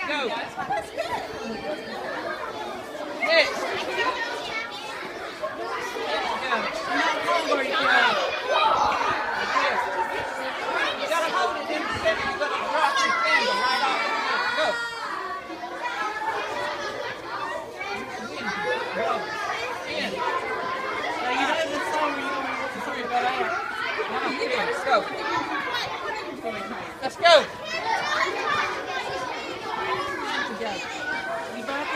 Go. Hit. Where you go. You gotta hold it in the center. You gotta drop your finger right off the net. Go. In. Now you know this song where you don't know what to say about that. Let's go. Let's go. You back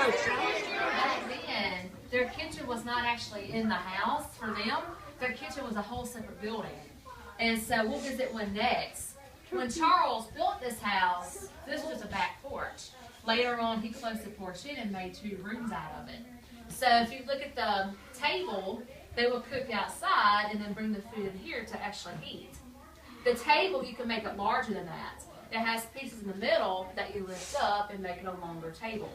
Back then, their kitchen was not actually in the house for them. Their kitchen was a whole separate building. And so we'll visit one next. When Charles built this house, this was a back porch. Later on, he closed the porch in and made 2 rooms out of it. So if you look at the table, they will cook outside and then bring the food in here to actually eat. The table, you can make it larger than that. It has pieces in the middle that you lift up and make it a longer table.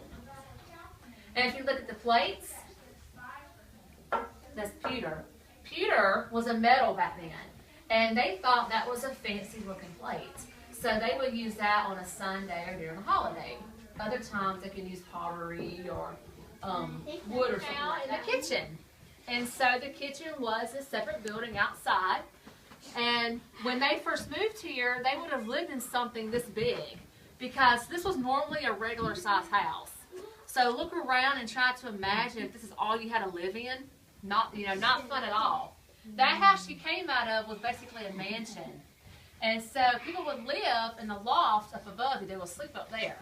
And if you look at the plates, that's pewter. Pewter was a metal back then, and they thought that was a fancy looking plate. So they would use that on a Sunday or during a holiday. Other times they can use pottery or wood or something like that in the kitchen. And so the kitchen was a separate building outside. And when they first moved here, they would have lived in something this big because this was normally a regular size house. So look around and try to imagine if this is all you had to live in. Not fun at all. That house you came out of was basically a mansion. And so people would live in the loft up above you. They would sleep up there.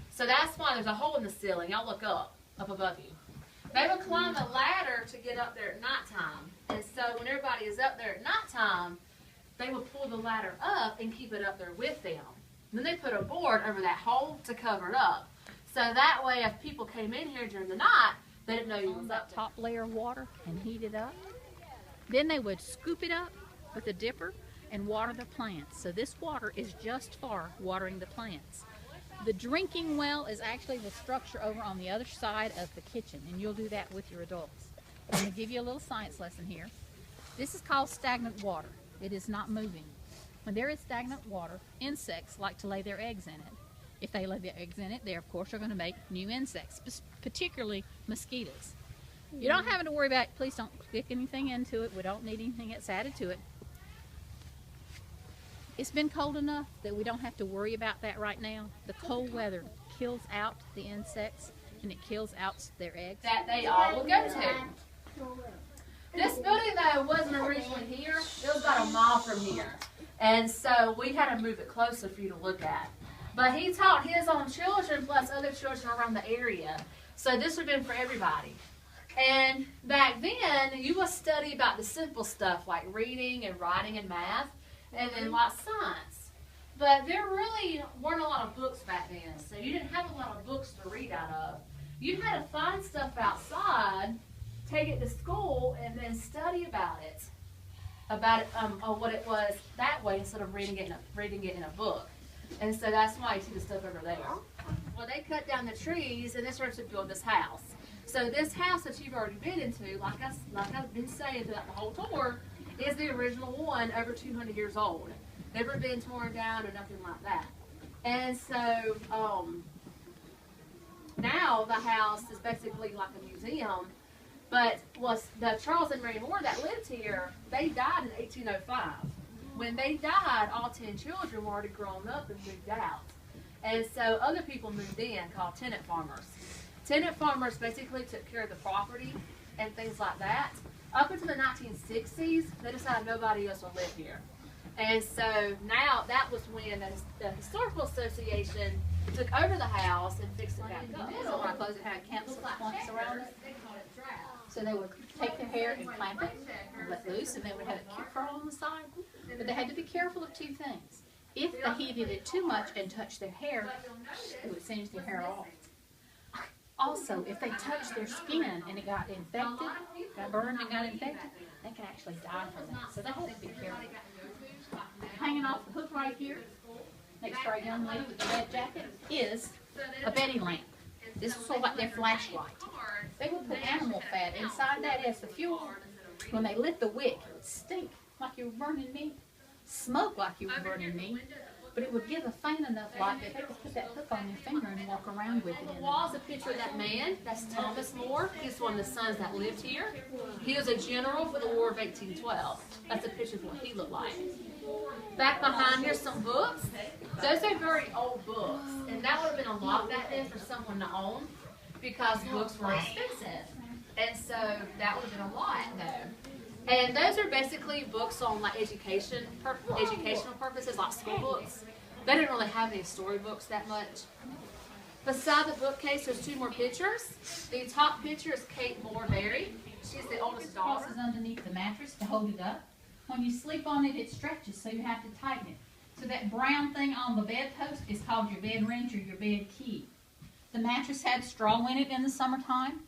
So that's why there's a hole in the ceiling. Y'all look up above you. They would climb a ladder to get up there at nighttime. And so when everybody is up there at nighttime, they would pull the ladder up and keep it up there with them. And then they put a board over that hole to cover it up. So that way if people came in here during the night, they didn't know you was up there. Top layer of water and heat it up. Then they would scoop it up with a dipper and water the plants. So this water is just for watering the plants. The drinking well is actually the structure over on the other side of the kitchen, and you'll do that with your adults. I'm going to give you a little science lesson here. This is called stagnant water. It is not moving. When there is stagnant water, insects like to lay their eggs in it. If they lay their eggs in it, they of course are going to make new insects, particularly mosquitoes. You don't have to worry about, please don't stick anything into it. We don't need anything that's added to it. It's been cold enough that we don't have to worry about that right now. The cold weather kills out the insects and it kills out their eggs. That they all will go to. This building though wasn't originally here. It was about a mile from here. And so we had to move it closer for you to look at. But he taught his own children plus other children around the area. So this would have been for everybody. And back then, you would study about the simple stuff like reading and writing and math, and then like science. But there really weren't a lot of books back then, so you didn't have a lot of books to read out of. You had to find stuff outside, take it to school, and then study about it, or what it was that way instead of reading it in a book. And so that's why you see the stuff over there. Well, they cut down the trees, and they started to build this house. So this house that you've already been into, like I've been saying throughout the whole tour, is the original one, over 200 years old. Never been torn down or nothing like that. And so now the house is basically like a museum. But was the Charles and Mary Moore that lived here, they died in 1805. When they died, all 10 children were already grown up and moved out. And so other people moved in called tenant farmers. Tenant farmers basically took care of the property and things like that. Up until the 1960s, they decided nobody else would live here. And so now that was when the Historical Association took over the house and fixed it back up. So when I closed it, had campus points around it. So they would take their hair and clamp it and let loose, and they would have it curl on the side. But they had to be careful of 2 things. If they heated it too much and touched their hair, it would singe their hair off. Also, if they touched their skin and it got infected, got burned and got infected, they could actually die from that. So they had to be careful. Hanging off the hook right here, next to our young lady with the red jacket, is a Betty lamp. This is sort of like their flashlight. They would put animal fat inside that as the fuel. When they lit the wick, it would stink like you were burning meat. smoke like you were burning meat, but it would give a faint enough light that they could put that hook on your finger and walk around with it. On the wall is a picture of that man. That's Thomas More. He's one of the sons that lived here. He was a general for the War of 1812. That's a picture of what he looked like. Back behind here's some books. Those are very old books, and that would have been a lot back then for someone to own because books were expensive. And so that would have been a lot, though. And those are basically books on like educational purposes, like school books. They didn't really have any storybooks that much. Beside the bookcase, there's two more pictures. The top picture is Kate Moore Berry. She's the oldest daughter. Crosses underneath the mattress to hold it up. When you sleep on it, it stretches, so you have to tighten it. So that brown thing on the bedpost is called your bed wrench or your bed key. The mattress had straw in it in the summertime.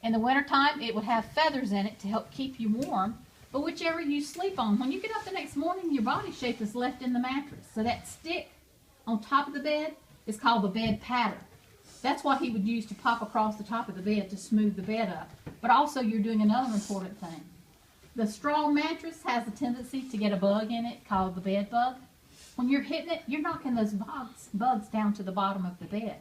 In the wintertime, it would have feathers in it to help keep you warm. But whichever you sleep on, when you get up the next morning, your body shape is left in the mattress. So that stick on top of the bed is called the bed pattern. That's what he would use to pop across the top of the bed to smooth the bed up. But also you're doing another important thing. The straw mattress has a tendency to get a bug in it called the bed bug. When you're hitting it, you're knocking those bugs down to the bottom of the bed.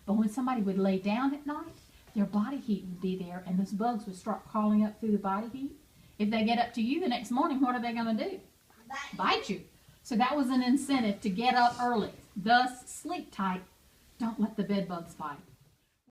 But when somebody would lay down at night, their body heat would be there and those bugs would start crawling up through the body heat. If they get up to you the next morning, what are they going to do? Bite you. So that was an incentive to get up early. Thus, sleep tight. Don't let the bed bugs bite.